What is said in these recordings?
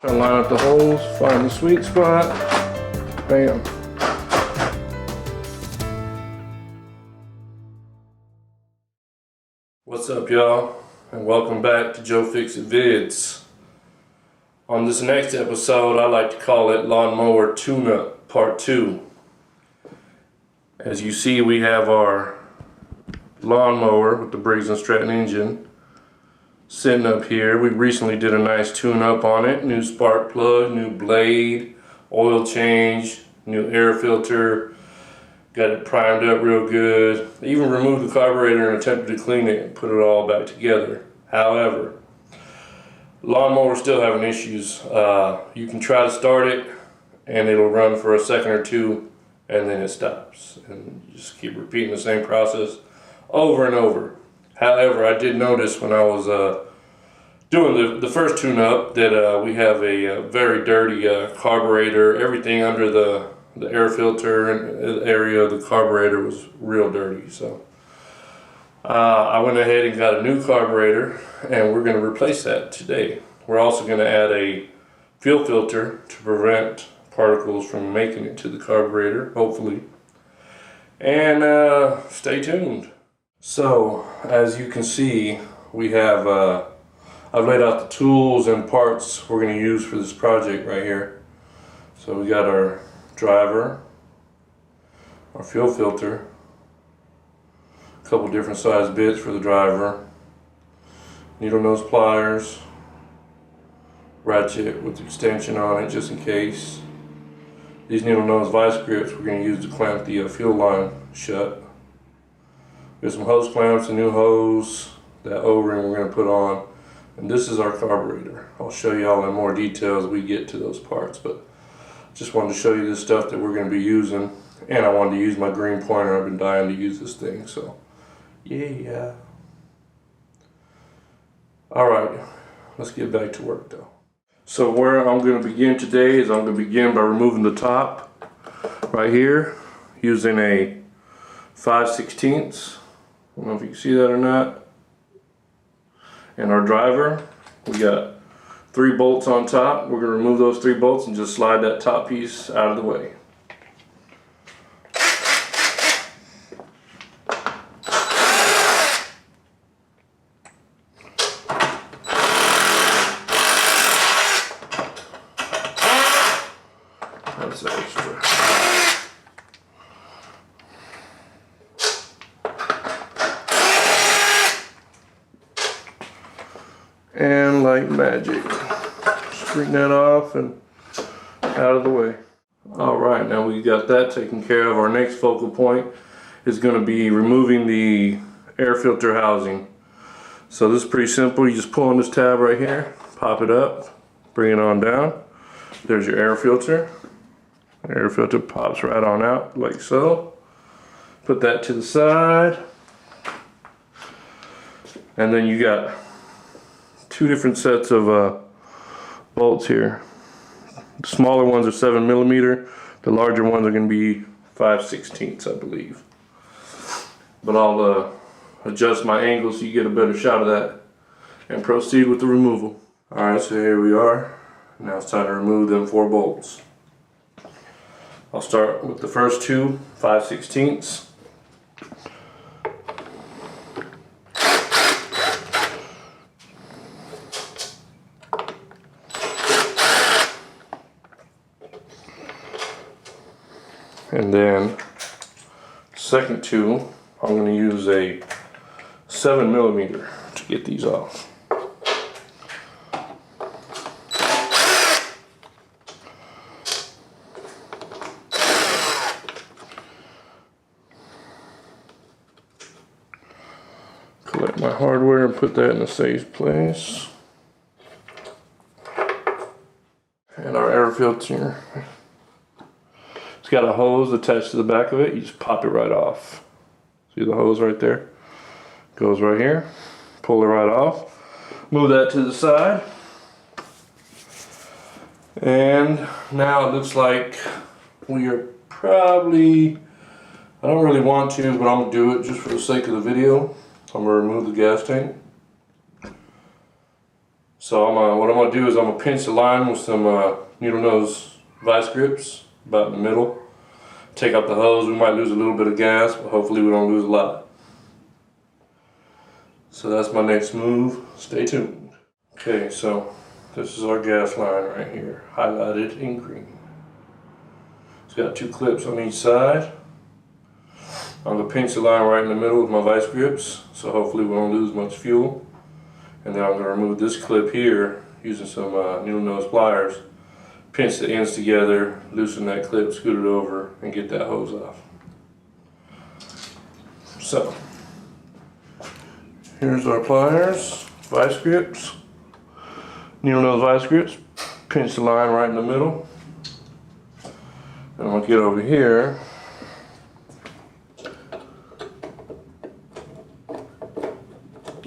Try to line up the holes, find the sweet spot. Bam. What's up, y'all? And welcome back to Joe Fix-It Vids. On this next episode, I like to call it Lawnmower Tune-Up Part 2. As you see, we have our lawnmower with the Briggs & Stratton engine sitting up here. We recently did a nice tune-up on it. New spark plug, new blade, oil change, new air filter. Got it primed up real good. Even removed the carburetor and attempted to clean it and put it all back together. However, lawnmower still having issues. You can try to start it and it'll run for a second or two and then it stops. And you just keep repeating the same process over and over. However, I did notice when I was doing the first tune-up that we have a very dirty carburetor. Everything under the air filter and the area of the carburetor was real dirty. So I went ahead and got a new carburetor, and we're going to replace that today. We're also going to add a fuel filter to prevent particles from making it to the carburetor, hopefully. And stay tuned. So, as you can see, we have, I've laid out the tools and parts we're going to use for this project right here. So we got our driver, our fuel filter, a couple different size bits for the driver, needle nose pliers, ratchet with extension on it just in case. These needle nose vice grips we're going to use to clamp the fuel line shut. There's some hose clamps, a new hose, that O-ring we're going to put on, and this is our carburetor. I'll show you all in more detail as we get to those parts, but just wanted to show you this stuff that we're going to be using, and I wanted to use my green pointer. I've been dying to use this thing, so yeah. Alright, let's get back to work though. So where I'm going to begin today is I'm going to begin by removing the top right here using a 5/16. I don't know if you can see that or not. And our driver, we got 3 bolts on top. We're going to remove those 3 bolts and just slide that top piece out of the way. That's extra. And like magic, straighten that off and out of the way. Alright, now we got that taken care of. Our next focal point is going to be removing the air filter housing. So this is pretty simple. You just pull on this tab right here, pop it up, bring it on down. There's your air filter. The air filter pops right on out like so. Put that to the side. And then you got 2 different sets of bolts here. The smaller ones are 7mm. The larger ones are going to be 5/16, I believe. But I'll adjust my angle so you get a better shot of that and proceed with the removal. Alright, so here we are. Now it's time to remove them 4 bolts. I'll start with the first 2 5/16. And then second 2, I'm going to use a 7mm to get these off. Collect my hardware and put that in a safe place. And our air filter. It's got a hose attached to the back of it. You just pop it right off. See the hose right there? Goes right here. Pull it right off. Move that to the side. And now it looks like we are probably, I don't really want to, but I'm going to do it just for the sake of the video. I'm going to remove the gas tank. So what I'm going to do is I'm going to pinch the line with some needle nose vice grips about in the middle. Take out the hose. We might lose a little bit of gas, but hopefully we don't lose a lot. So that's my next move. Stay tuned. Okay, so this is our gas line right here, highlighted in green. It's got 2 clips on each side. I'm going to pinch the line right in the middle with my vice grips, so hopefully we won't lose much fuel. And then I'm going to remove this clip here using some needle nose pliers. Pinch the ends together, loosen that clip, scoot it over, and get that hose off. So, here's our pliers, vice grips, needle nose vice grips. Pinch the line right in the middle. And I'm going to get over here.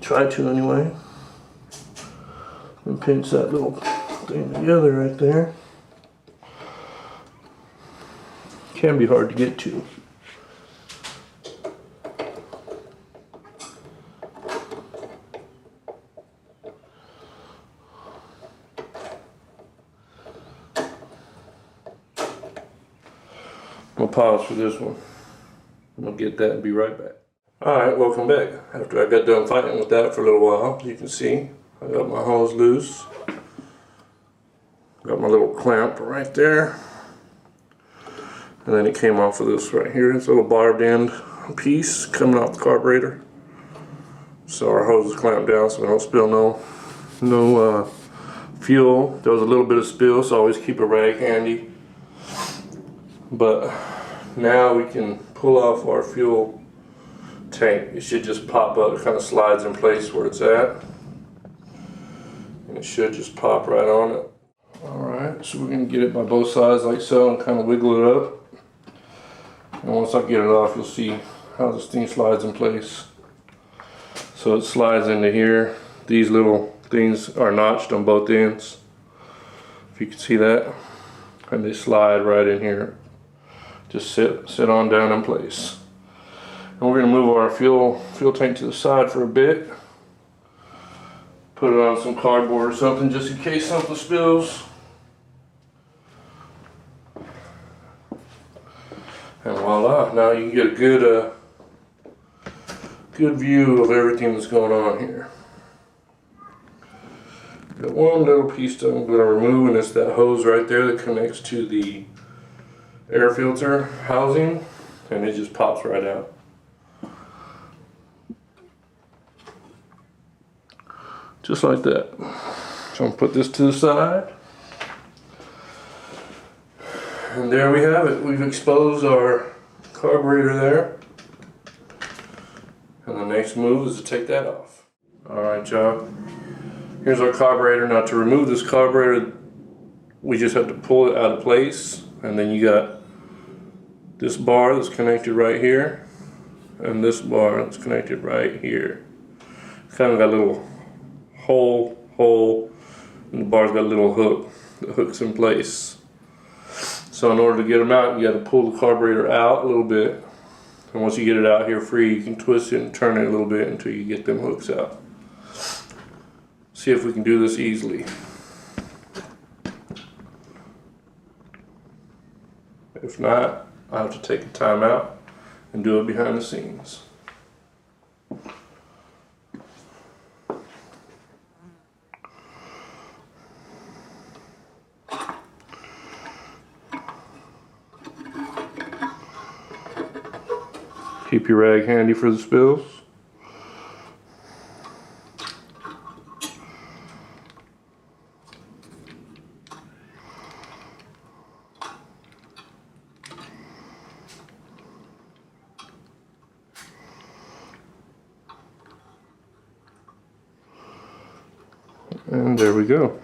Try to anyway. And pinch that little thing together right there. Can be hard to get to. I'm gonna pause for this one. I'm gonna get that and be right back. Alright, welcome back. After I got done fighting with that for a little while, as you can see, I got my hose loose. Got my little clamp right there. And then it came off of this right here. This little barbed end piece coming off the carburetor. So our hose is clamped down so we don't spill no fuel. There was a little bit of spill, so always keep a rag handy. But now we can pull off our fuel tank. It should just pop up. It kind of slides in place where it's at. And it should just pop right on it. Alright, so we're going to get it by both sides like so and kind of wiggle it up. And once I get it off, you'll see how this thing slides in place. So it slides into here. These little things are notched on both ends, if you can see that. And they slide right in here. Just sit on down in place. And we're going to move our fuel tank to the side for a bit. Put it on some cardboard or something just in case something spills. And voila, now you can get a good view of everything that's going on here. Got one little piece that I'm going to remove, and it's that hose right there that connects to the air filter housing, and it just pops right out. Just like that. So I'm going to put this to the side. And there we have it. We've exposed our carburetor there. And the next move is to take that off. Alright, y'all. Here's our carburetor. Now to remove this carburetor, we just have to pull it out of place. And then you got this bar that's connected right here. And this bar that's connected right here. Kind of got a little hole. And the bar's got a little hook that hooks in place. So in order to get them out, you got to pull the carburetor out a little bit. And once you get it out here free, you can twist it and turn it a little bit until you get them hooks out. See if we can do this easily. If not, I'll have to take a time out and do it behind the scenes. Keep your rag handy for the spills. And there we go.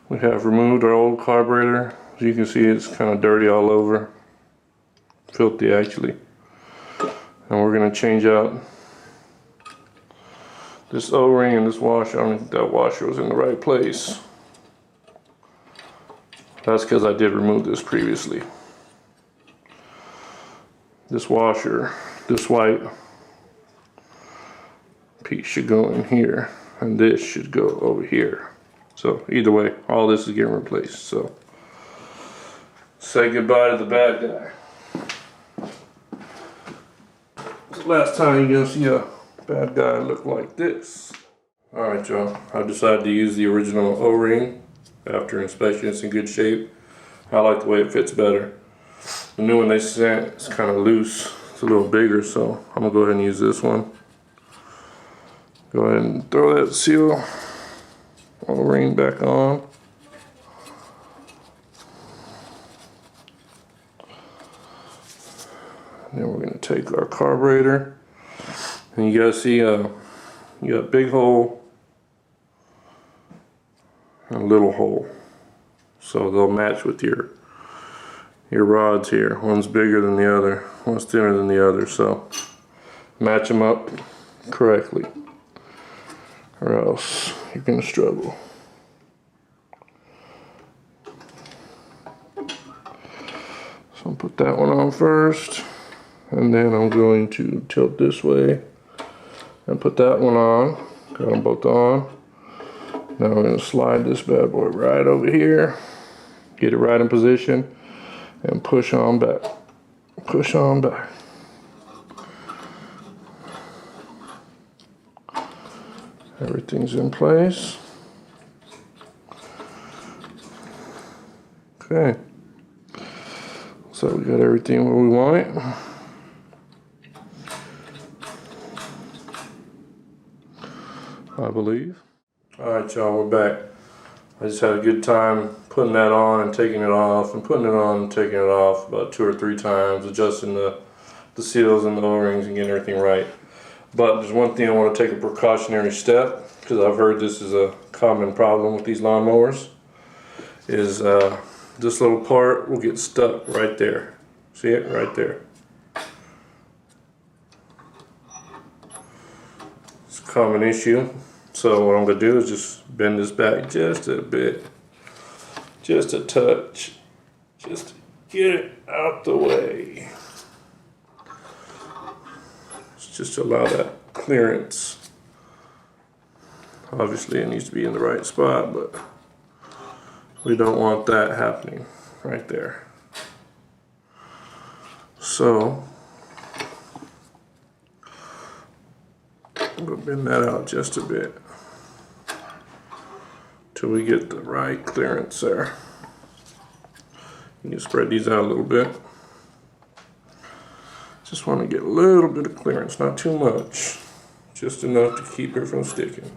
We have removed our old carburetor. As you can see, it's kind of dirty all over. Filthy, actually. And we're going to change out this O-ring and this washer. I don't think that washer was in the right place. That's because I did remove this previously. This washer, this white, piece should go in here, and this should go over here. So either way, all this is getting replaced. So say goodbye to the bad guy. Last time you're gonna see a bad guy look like this. Alright y'all, I decided to use the original O-ring. After inspection, it's in good shape. I like the way it fits better. The new one they sent is kind of loose. It's a little bigger, so I'm gonna go ahead and use this one. Go ahead and throw that seal O-ring back on. And then we're gonna take our carburetor. And you guys see, you got a big hole and a little hole. So they'll match with your rods here. One's bigger than the other, one's thinner than the other. So match them up correctly, or else you're gonna struggle. So I'll put that one on first, and then I'm going to tilt this way and put that one on. Got them both on. Now we're going to slide this bad boy right over here, get it right in position, and push on back. Push on back. Everything's in place. Okay. So we got everything where we want it. I believe. Alright y'all, we're back. I just had a good time putting that on and taking it off, and putting it on and taking it off about 2 or 3 times, adjusting the seals and the O-rings and getting everything right. But there's one thing I want to take a precautionary step, because I've heard this is a common problem with these lawnmowers, is this little part will get stuck right there. See it? Right there. It's a common issue. So what I'm going to do is just bend this back just a bit, just a touch, just to get it out the way. Just to allow that clearance. Obviously it needs to be in the right spot, but we don't want that happening right there. So I'm going to bend that out just a bit till we get the right clearance there. You can spread these out a little bit. Just want to get a little bit of clearance, not too much, just enough to keep it from sticking.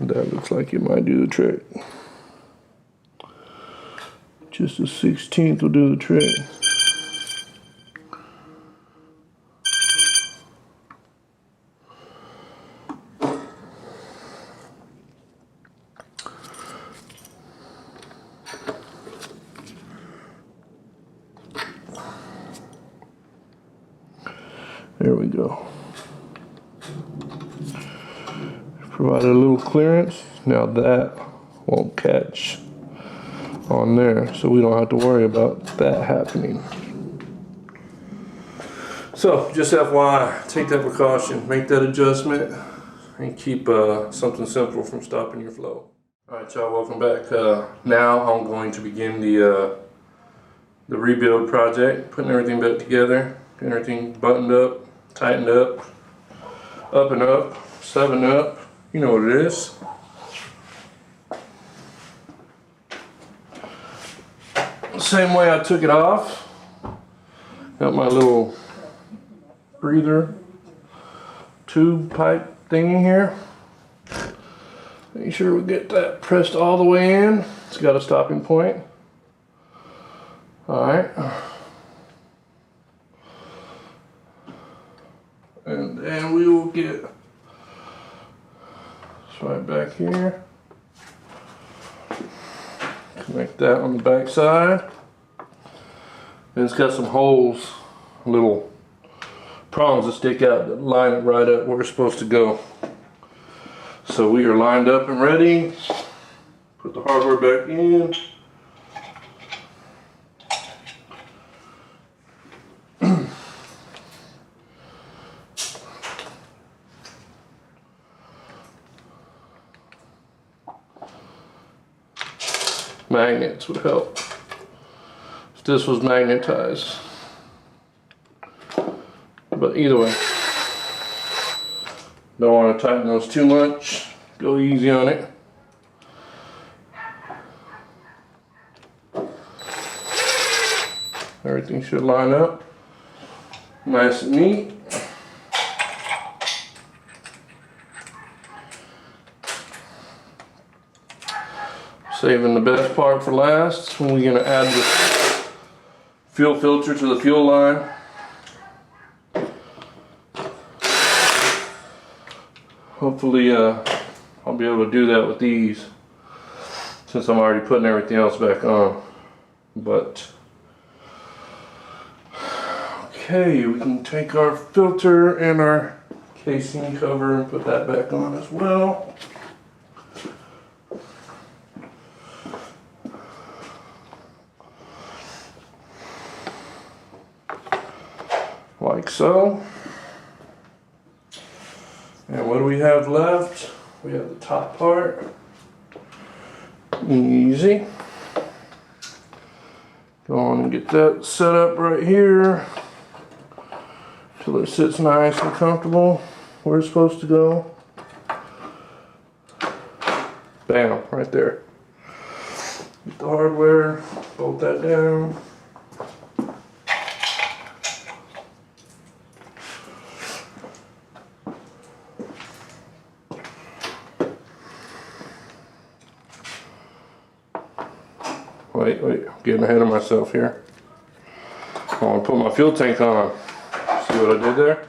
That looks like it might do the trick. Just a 16th will do the trick. There we go. Provided a little clearance. Now that won't catch on there, so we don't have to worry about that happening. So just FYI, take that precaution, make that adjustment, and keep something simple from stopping your flow. Alright y'all, welcome back. Now I'm going to begin the rebuild project, putting everything back together, getting everything buttoned up, tightened up and up, 7 up, you know what it is. Same way I took it off. Got my little breather tube pipe thingy here. Make sure we get that pressed all the way in. It's got a stopping point. Alright. And then we will get this right back here. Connect that on the back side. And it's got some holes, little prongs that stick out that line it right up where it's supposed to go. So we are lined up and ready. Put the hardware back in. magnets would help. If this was magnetized. But either way, don't want to tighten those too much. Go easy on it. Everything should line up nice and neat. Saving the best part for last, when we're going to add the fuel filter to the fuel line. Hopefully I'll be able to do that with these, since I'm already putting everything else back on. But okay, we can take our filter and our casing cover and put that back on as well. Like so. And what do we have left? We have the top part. Easy. Go on and get that set up right here till it sits nice and comfortable where it's supposed to go. Bam, right there. Get the hardware, bolt that down. Wait, I'm getting ahead of myself here. I want to put my fuel tank on. See what I did there?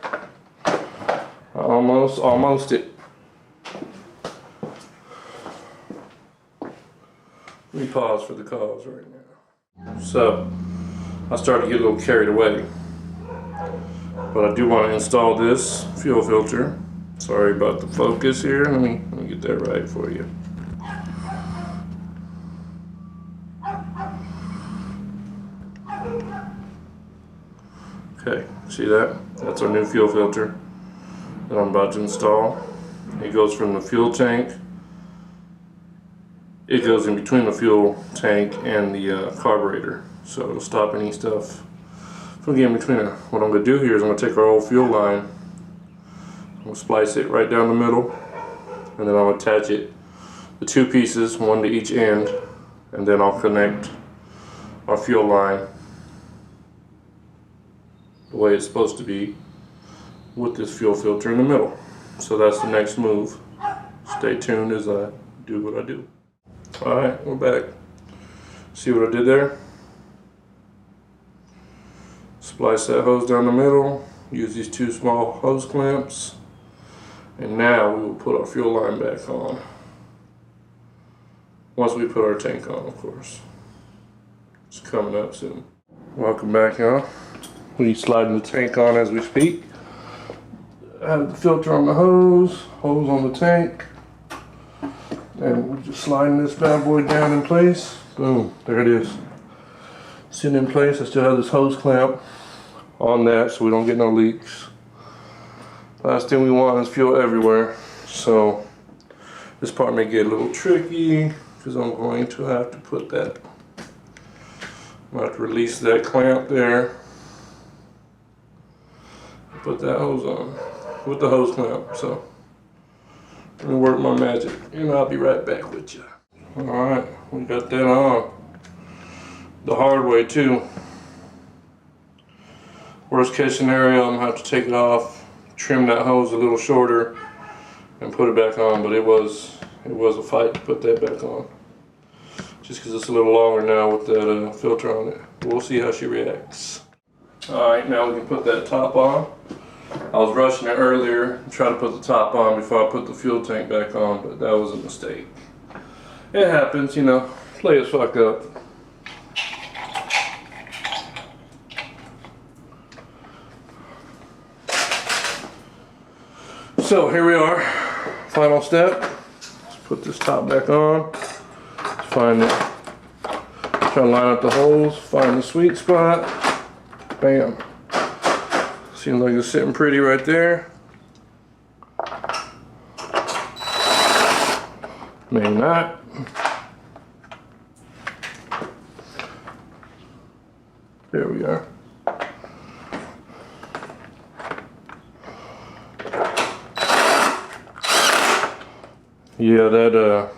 Almost it. Let me pause for the cause right now. So, I started to get a little carried away. But I do want to install this fuel filter. Sorry about the focus here. Let me get that right for you. Okay, see that? That's our new fuel filter that I'm about to install. It goes from the fuel tank. It goes in between the fuel tank and the carburetor. So it'll stop any stuff from getting between it. What I'm going to do here is I'm going to take our old fuel line. I'm going to splice it right down the middle. And then I'll attach it, the two pieces, one to each end. And then I'll connect our fuel line the way it's supposed to be with this fuel filter in the middle. So that's the next move. Stay tuned as I do what I do. Alright, we're back. See what I did there? Splice that hose down the middle, use these two small hose clamps, and now we will put our fuel line back on. Once we put our tank on, of course. It's coming up soon. Welcome back, y'all. We're sliding the tank on as we speak. I have the filter on the hose on the tank. And we're just sliding this bad boy down in place. Boom, there it is. Sitting in place. I still have this hose clamp on that so we don't get no leaks. Last thing we want is fuel everywhere. So this part may get a little tricky because I'm going to have to put that, I'm going to have to release that clamp there. Put that hose on with the hose clamp. So I'm gonna work my magic and I'll be right back with you. Alright, we got that on the hard way too. Worst case scenario, I'm gonna have to take it off, trim that hose a little shorter and put it back on, but it was a fight to put that back on. Just because it's a little longer now with that filter on it. We'll see how she reacts. Alright, now we can put that top on. I was rushing it earlier, trying to put the top on before I put the fuel tank back on, but that was a mistake. It happens, you know, players fuck up. So here we are, final step. Let's put this top back on. Let's find it. Try to line up the holes, find the sweet spot. Bam. Seems like it's sitting pretty right there. Maybe not. There we are. Yeah, that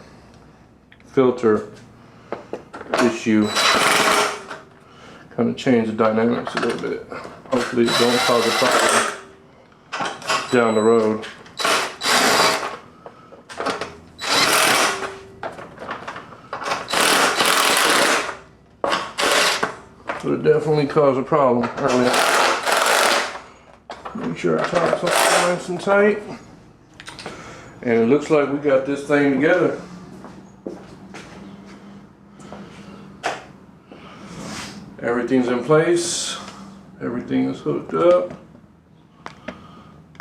filter issue kind of changed the dynamics a little bit. Hopefully it don't cause a problem down the road. But it definitely caused a problem earlier. Make sure our top's all nice and tight. And it looks like we got this thing together. Everything's in place. Everything is hooked up.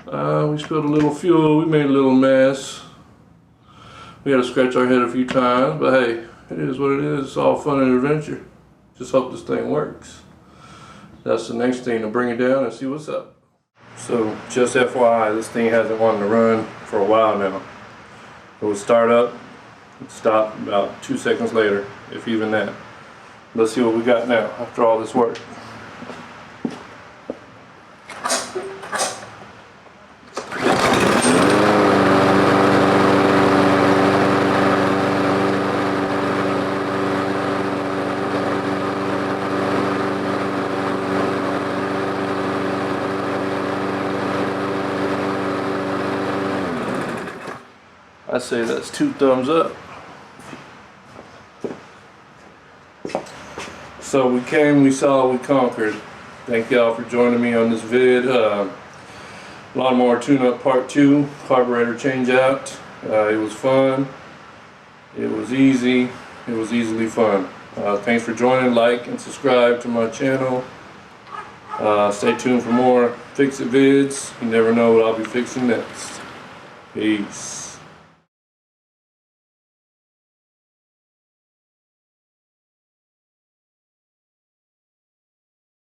We spilled a little fuel. We made a little mess. We had to scratch our head a few times, but hey, it is what it is. It's all fun and adventure. Just hope this thing works. That's the next thing, to bring it down and see what's up. So just FYI, this thing hasn't wanted to run for a while now. It would start up, it'd stop about 2 seconds later, if even that. Let's see what we got now after all this work. I say that's 2 thumbs up. So we came, we saw, we conquered. Thank y'all for joining me on this vid. Lawnmower tune-up part 2, carburetor change out. It was fun. It was easy. It was easily fun. Thanks for joining. Like and subscribe to my channel. Stay tuned for more Fix It vids. You never know what I'll be fixing next. Peace.